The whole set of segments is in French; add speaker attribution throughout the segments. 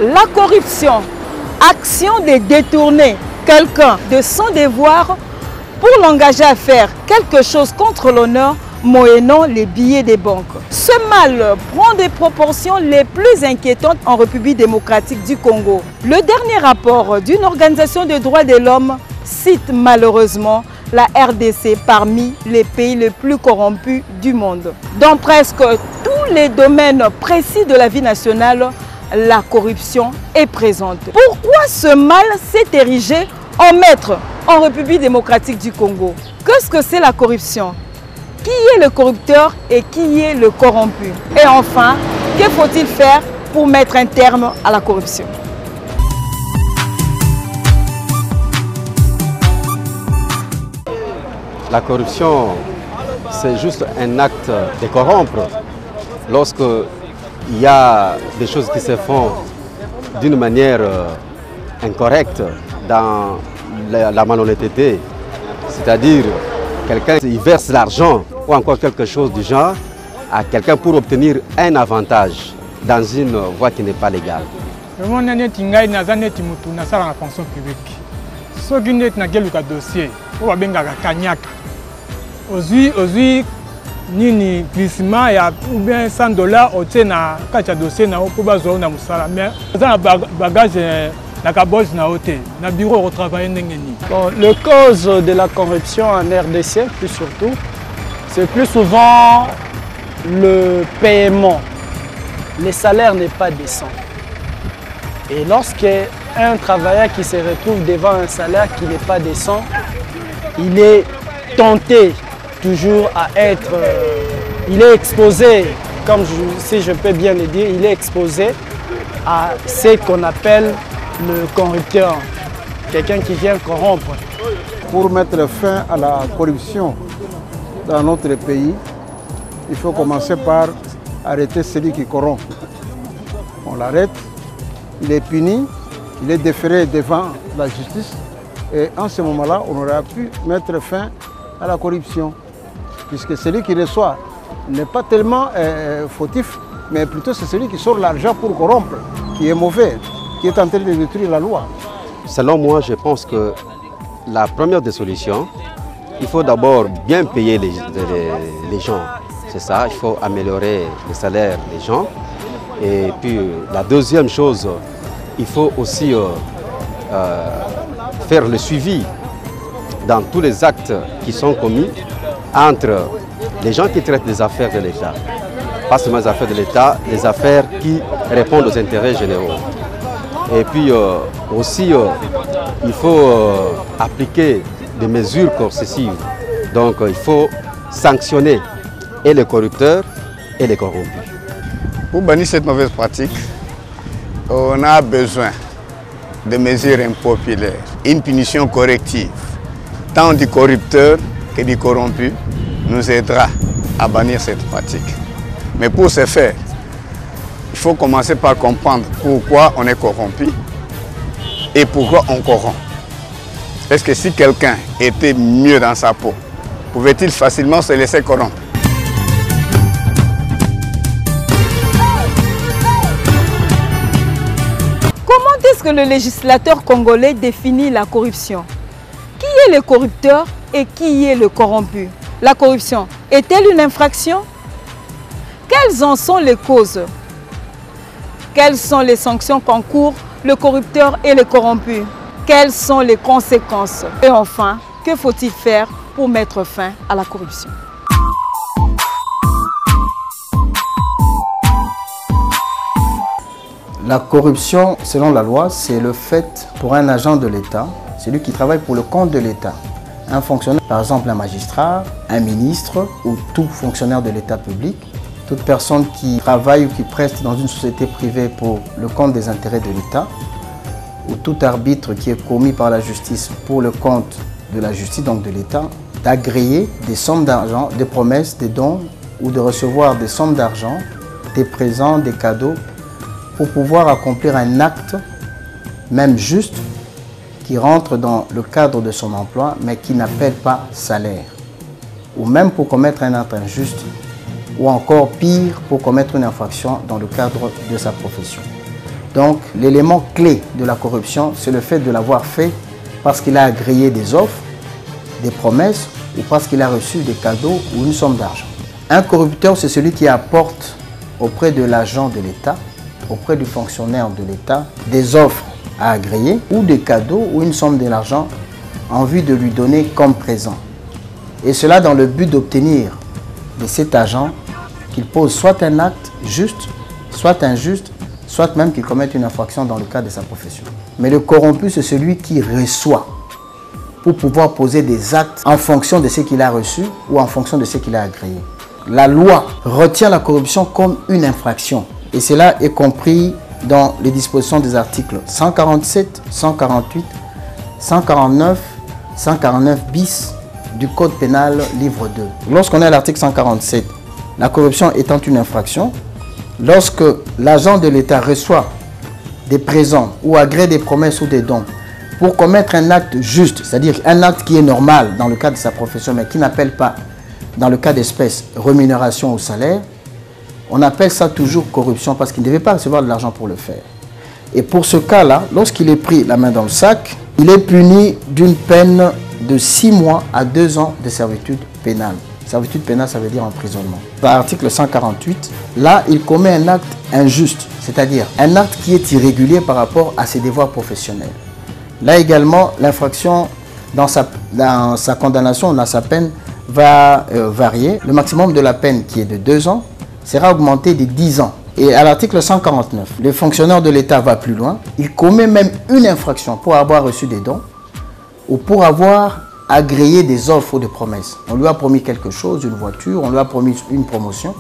Speaker 1: La corruption, action de détourner quelqu'un de son devoir pour l'engager à faire quelque chose contre l'honneur moyennant les billets des banques. Ce mal prend des proportions les plus inquiétantes en République démocratique du Congo. Le dernier rapport d'une organisation des droits de l'homme cite malheureusement la RDC parmi les pays les plus corrompus du monde. Dans presque tous les domaines précis de la vie nationale, la corruption est présente. Pourquoi ce mal s'est érigé en maître en République démocratique du Congo? Qu'est-ce que c'est la corruption? Qui est le corrupteur et qui est le corrompu? Et enfin, que faut-il faire pour mettre un terme à la corruption?
Speaker 2: La corruption, c'est juste un acte de corrompre. Lorsque il y a des choses qui se font d'une manière incorrecte dans la malhonnêteté, c'est-à-dire quelqu'un verse l'argent ou encore quelque chose du genre à quelqu'un pour obtenir un avantage dans une voie qui n'est pas légale.
Speaker 3: Nini glissement ya ou bien $100 au tena kacha dossier na pour bazo na musala mais ça bagage na kaboge na hotel na bureau au travail ndengeni.
Speaker 4: Bon, le cause de la corruption en RDC plus surtout c'est plus souvent le paiement. Le salaire n'est pas décent. Et lorsqu'un travailleur qui se retrouve devant un salaire qui n'est pas décent, il est tenté toujours à être, il est exposé, comme si je peux bien le dire, il est exposé à ce qu'on appelle le corrupteur, quelqu'un qui vient corrompre.
Speaker 5: Pour mettre fin à la corruption dans notre pays, il faut commencer par arrêter celui qui corrompt. On l'arrête, il est puni, il est déféré devant la justice et en ce moment-là, on aura pu mettre fin à la corruption. Puisque celui qui reçoit n'est pas tellement fautif, mais plutôt c'est celui qui sort l'argent pour corrompre, qui est mauvais, qui est en train de détruire la loi.
Speaker 2: Selon moi, je pense que la première des solutions, il faut d'abord bien payer les gens. C'est ça, il faut améliorer les salaires des gens. Et puis la deuxième chose, il faut aussi faire le suivi dans tous les actes qui sont commis entre les gens qui traitent des affaires de l'État, pas seulement les affaires de l'État, les affaires qui répondent aux intérêts généraux. Et puis aussi, il faut appliquer des mesures coercitives. Donc il faut sanctionner et les corrupteurs et les corrompus.
Speaker 6: Pour bannir cette mauvaise pratique, on a besoin de mesures impopulaires, une punition corrective, tant du corrupteur que du corrompu nous aidera à bannir cette pratique. Mais pour ce faire, il faut commencer par comprendre pourquoi on est corrompu et pourquoi on corrompt. Est-ce que si quelqu'un était mieux dans sa peau, pouvait-il facilement se laisser corrompre?
Speaker 1: Comment est-ce que le législateur congolais définit la corruption? Qui est le corrupteur et qui est le corrompu? La corruption est-elle une infraction? Quelles en sont les causes? Quelles sont les sanctions qu'encourent le corrupteur et le corrompu? Quelles sont les conséquences? Et enfin, que faut-il faire pour mettre fin à la corruption?
Speaker 7: La corruption, selon la loi, c'est le fait pour un agent de l'État, celui qui travaille pour le compte de l'État, un fonctionnaire, par exemple un magistrat, un ministre ou tout fonctionnaire de l'État public, toute personne qui travaille ou qui preste dans une société privée pour le compte des intérêts de l'État, ou tout arbitre qui est commis par la justice pour le compte de la justice, donc de l'État, d'agréer des sommes d'argent, des promesses, des dons ou de recevoir des sommes d'argent, des présents, des cadeaux, pour pouvoir accomplir un acte, même juste, qui rentre dans le cadre de son emploi, mais qui n'appelle pas salaire. Ou même pour commettre un acte injuste, ou encore pire, pour commettre une infraction dans le cadre de sa profession. Donc l'élément clé de la corruption, c'est le fait de l'avoir fait parce qu'il a agréé des offres, des promesses ou parce qu'il a reçu des cadeaux ou une somme d'argent. Un corrupteur, c'est celui qui apporte auprès de l'agent de l'État, auprès du fonctionnaire de l'État, des offres à agréer ou des cadeaux ou une somme d'argent en vue de lui donner comme présent. Et cela dans le but d'obtenir de cet agent qu'il pose soit un acte juste, soit injuste, soit même qu'il commette une infraction dans le cadre de sa profession. Mais le corrompu, c'est celui qui reçoit pour pouvoir poser des actes en fonction de ce qu'il a reçu ou en fonction de ce qu'il a agréé. La loi retient la corruption comme une infraction et cela est compris dans les dispositions des articles 147, 148, 149, 149 bis du Code pénal, livre 2. Lorsqu'on est à l'article 147, la corruption étant une infraction, lorsque l'agent de l'État reçoit des présents ou agrée des promesses ou des dons pour commettre un acte juste, c'est-à-dire un acte qui est normal dans le cadre de sa profession, mais qui n'appelle pas, dans le cas d'espèce, rémunération ou salaire, on appelle ça toujours corruption parce qu'il ne devait pas recevoir de l'argent pour le faire. Et pour ce cas-là, lorsqu'il est pris la main dans le sac, il est puni d'une peine de 6 mois à 2 ans de servitude pénale. Servitude pénale, ça veut dire emprisonnement. Dans l'article 148, là, il commet un acte injuste, c'est-à-dire un acte qui est irrégulier par rapport à ses devoirs professionnels. Là également, l'infraction, dans sa condamnation, dans sa peine, va varier. Le maximum de la peine, qui est de 2 ans, sera augmenté de 10 ans. Et à l'article 149, le fonctionnaire de l'État va plus loin. Il commet même une infraction pour avoir reçu des dons ou pour avoir agréé des offres ou des promesses. On lui a promis quelque chose, une voiture, on lui a promis une promotion.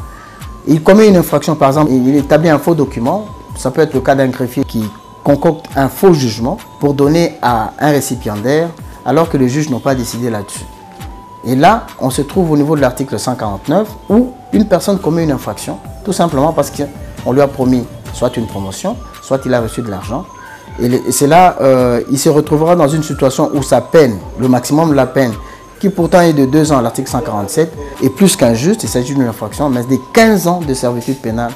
Speaker 7: Il commet une infraction, par exemple, il établit un faux document. Ça peut être le cas d'un greffier qui concocte un faux jugement pour donner à un récipiendaire alors que le juge n'a pas décidé là-dessus. Et là, on se trouve au niveau de l'article 149 où une personne commet une infraction tout simplement parce qu'on lui a promis soit une promotion, soit il a reçu de l'argent. Et c'est là, il se retrouvera dans une situation où sa peine, le maximum de la peine, qui pourtant est de 2 ans à l'article 147, est plus qu'injuste, il s'agit d'une infraction, mais de 15 ans de servitude pénale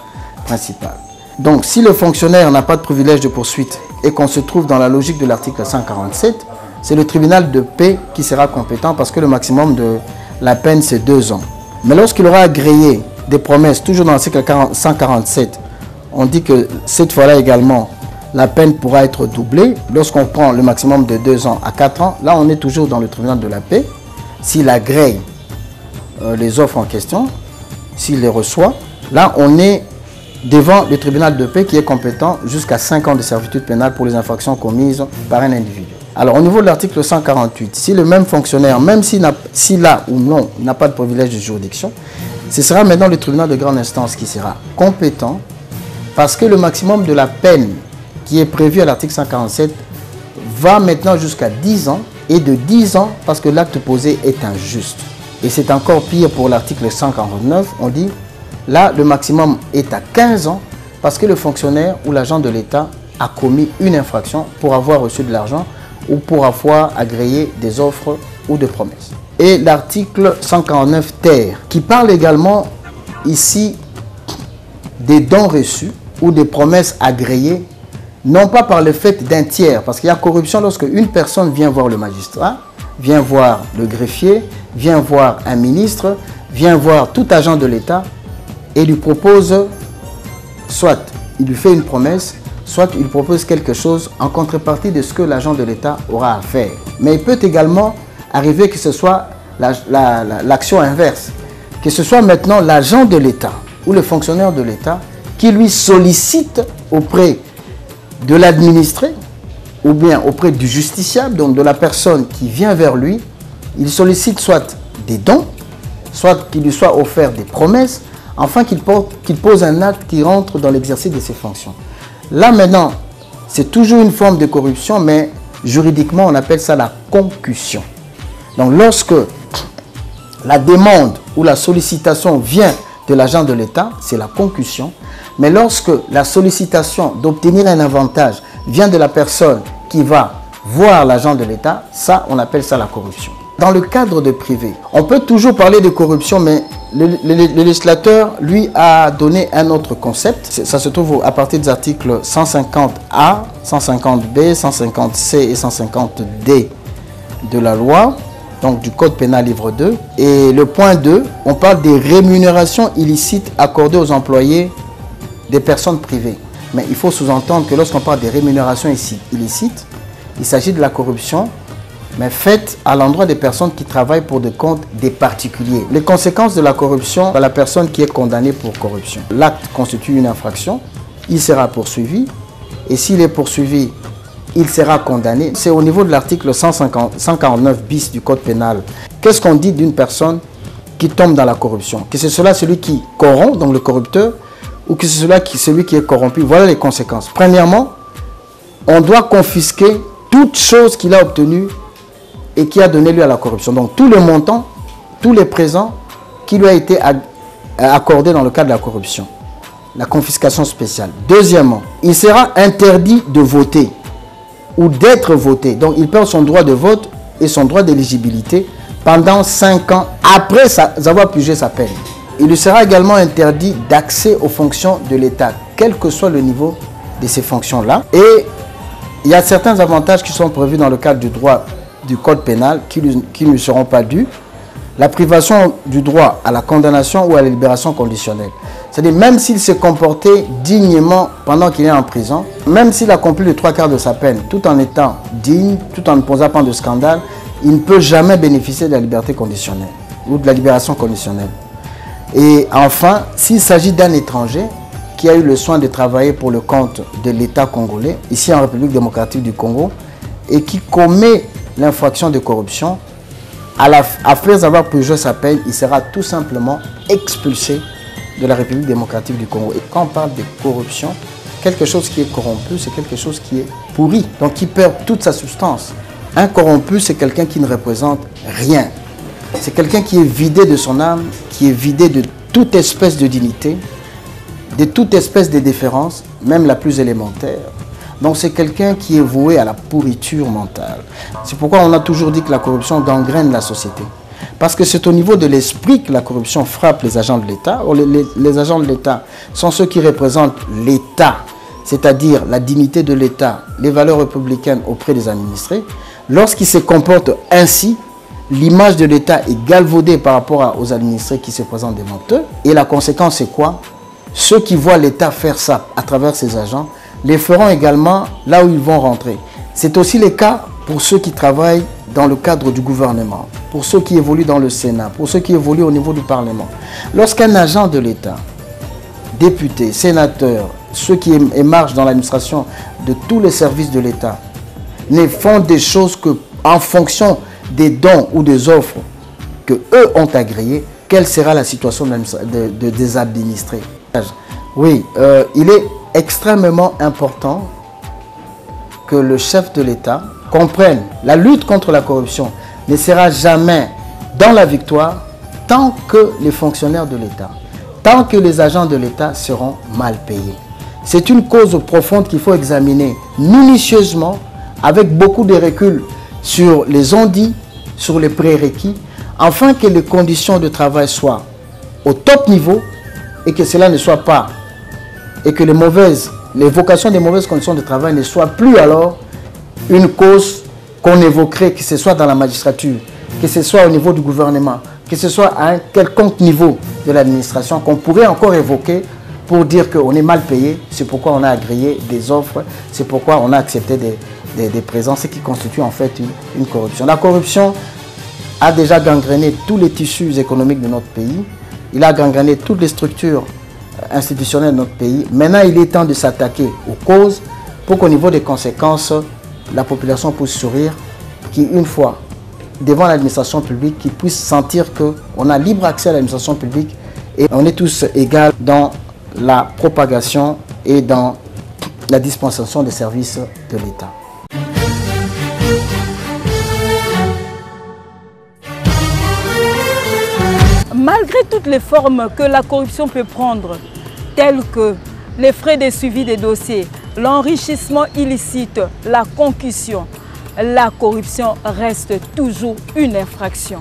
Speaker 7: principale. Donc, si le fonctionnaire n'a pas de privilège de poursuite et qu'on se trouve dans la logique de l'article 147, c'est le tribunal de paix qui sera compétent parce que le maximum de la peine, c'est 2 ans. Mais lorsqu'il aura agréé des promesses, toujours dans l'article 147, on dit que cette fois-là également, la peine pourra être doublée. Lorsqu'on prend le maximum de 2 ans à 4 ans, là on est toujours dans le tribunal de la paix. S'il agrée les offres en question, s'il les reçoit, là on est devant le tribunal de paix qui est compétent jusqu'à 5 ans de servitude pénale pour les infractions commises par un individu. Alors au niveau de l'article 148, si le même fonctionnaire, même s'il a ou non, n'a pas de privilège de juridiction, ce sera maintenant le tribunal de grande instance qui sera compétent parce que le maximum de la peine qui est prévu à l'article 147 va maintenant jusqu'à 10 ans et de 10 ans parce que l'acte posé est injuste. Et c'est encore pire pour l'article 149, on dit là le maximum est à 15 ans parce que le fonctionnaire ou l'agent de l'État a commis une infraction pour avoir reçu de l'argent ou pour avoir agréé des offres ou des promesses. Et l'article 149 ter qui parle également ici des dons reçus ou des promesses agréées, non pas par le fait d'un tiers, parce qu'il y a corruption lorsque une personne vient voir le magistrat, vient voir le greffier, vient voir un ministre, vient voir tout agent de l'État et lui propose, soit il lui fait une promesse, soit il propose quelque chose en contrepartie de ce que l'agent de l'État aura à faire. Mais il peut également arriver que ce soit l'action inverse, que ce soit maintenant l'agent de l'État ou le fonctionnaire de l'État qui lui sollicite auprès de l'administré ou bien auprès du justiciable, donc de la personne qui vient vers lui, il sollicite soit des dons, soit qu'il lui soit offert des promesses, afin qu'il pose un acte qui rentre dans l'exercice de ses fonctions. Là maintenant, c'est toujours une forme de corruption, mais juridiquement on appelle ça la concussion. Donc lorsque la demande ou la sollicitation vient de l'agent de l'État, c'est la concussion. Mais lorsque la sollicitation d'obtenir un avantage vient de la personne qui va voir l'agent de l'État, ça, on appelle ça la corruption. Dans le cadre de privé, on peut toujours parler de corruption, mais le législateur, lui, a donné un autre concept. Ça se trouve à partir des articles 150A, 150B, 150C et 150D de la loi, donc du Code pénal livre 2. Et le point 2, on parle des rémunérations illicites accordées aux employés des personnes privées. Mais il faut sous-entendre que lorsqu'on parle des rémunérations illicites, il s'agit de la corruption, mais faite à l'endroit des personnes qui travaillent pour des comptes des particuliers. Les conséquences de la corruption à la personne qui est condamnée pour corruption. L'acte constitue une infraction, il sera poursuivi, et s'il est poursuivi, il sera condamné. C'est au niveau de l'article 149 bis du Code pénal. Qu'est-ce qu'on dit d'une personne qui tombe dans la corruption? Que c'est celui qui corrompt, donc le corrupteur, ou que c'est celui qui est corrompu? Voilà les conséquences. Premièrement, on doit confisquer toute chose qu'il a obtenue et qui a donné lieu à la corruption. Donc tout le montant, tous les présents qui lui a été accordé dans le cadre de la corruption. La confiscation spéciale. Deuxièmement, il sera interdit de voter ou d'être voté. Donc il perd son droit de vote et son droit d'éligibilité pendant 5 ans après avoir purgé sa peine. Il lui sera également interdit d'accès aux fonctions de l'État, quel que soit le niveau de ces fonctions-là. Et il y a certains avantages qui sont prévus dans le cadre du droit du Code pénal qui ne seront pas dus. La privation du droit à la condamnation ou à la libération conditionnelle. C'est-à-dire même s'il s'est comporté dignement pendant qu'il est en prison, même s'il a accompli les 3/4 de sa peine, tout en étant digne, tout en ne posant pas de scandale, il ne peut jamais bénéficier de la liberté conditionnelle ou de la libération conditionnelle. Et enfin, s'il s'agit d'un étranger qui a eu le soin de travailler pour le compte de l'État congolais, ici en République démocratique du Congo, et qui commet l'infraction de corruption, après avoir purgé sa peine, il sera tout simplement expulsé de la République démocratique du Congo. Et quand on parle de corruption, quelque chose qui est corrompu, c'est quelque chose qui est pourri, donc qui perd toute sa substance. Un corrompu, c'est quelqu'un qui ne représente rien. C'est quelqu'un qui est vidé de son âme, qui est vidé de toute espèce de dignité, de toute espèce de déférence, même la plus élémentaire. Donc c'est quelqu'un qui est voué à la pourriture mentale. C'est pourquoi on a toujours dit que la corruption gangrène la société. Parce que c'est au niveau de l'esprit que la corruption frappe les agents de l'État. Les agents de l'État sont ceux qui représentent l'État, c'est-à-dire la dignité de l'État, les valeurs républicaines auprès des administrés. Lorsqu'ils se comportent ainsi, l'image de l'État est galvaudée par rapport aux administrés qui se présentent devant eux. Et la conséquence, c'est quoi? Ceux qui voient l'État faire ça à travers ses agents, les feront également là où ils vont rentrer. C'est aussi le cas pour ceux qui travaillent dans le cadre du gouvernement, pour ceux qui évoluent dans le Sénat, pour ceux qui évoluent au niveau du Parlement. Lorsqu'un agent de l'État, député, sénateur, ceux qui émargent dans l'administration de tous les services de l'État, ne font des choses qu'en fonction des dons ou des offres que eux ont agréées, quelle sera la situation des administrés? Oui, il est extrêmement important que le chef de l'État comprenne la lutte contre la corruption ne sera jamais dans la victoire tant que les fonctionnaires de l'État, tant que les agents de l'État seront mal payés. C'est une cause profonde qu'il faut examiner minutieusement avec beaucoup de recul sur les on-dit, sur les prérequis, afin que les conditions de travail soient au top niveau et que cela ne soit pas, et que l'évocation des mauvaises conditions de travail ne soit plus alors une cause qu'on évoquerait, que ce soit dans la magistrature, que ce soit au niveau du gouvernement, que ce soit à un quelconque niveau de l'administration, qu'on pourrait encore évoquer pour dire qu'on est mal payé, c'est pourquoi on a agréé des offres, c'est pourquoi on a accepté des présences, ce qui constitue en fait une corruption. La corruption a déjà gangréné tous les tissus économiques de notre pays, il a gangréné toutes les structures institutionnelles de notre pays. Maintenant, il est temps de s'attaquer aux causes pour qu'au niveau des conséquences, la population puisse sourire, qu'une fois devant l'administration publique, qu'ils puissent sentir qu'on a libre accès à l'administration publique et on est tous égaux dans la propagation et dans la dispensation des services de l'État.
Speaker 1: Malgré toutes les formes que la corruption peut prendre, telles que les frais de suivi des dossiers, l'enrichissement illicite, la concussion, la corruption reste toujours une infraction.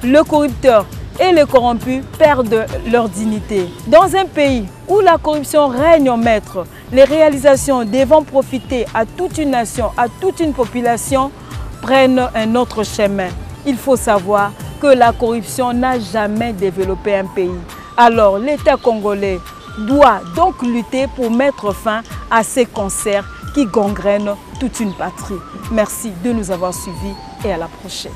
Speaker 1: Le corrupteur et les corrompus perdent leur dignité. Dans un pays où la corruption règne en maître, les réalisations devant profiter à toute une nation, à toute une population, prennent un autre chemin. Il faut savoir que la corruption n'a jamais développé un pays. Alors l'État congolais doit donc lutter pour mettre fin à ces cancers qui gangrènent toute une patrie. Merci de nous avoir suivis et à la prochaine.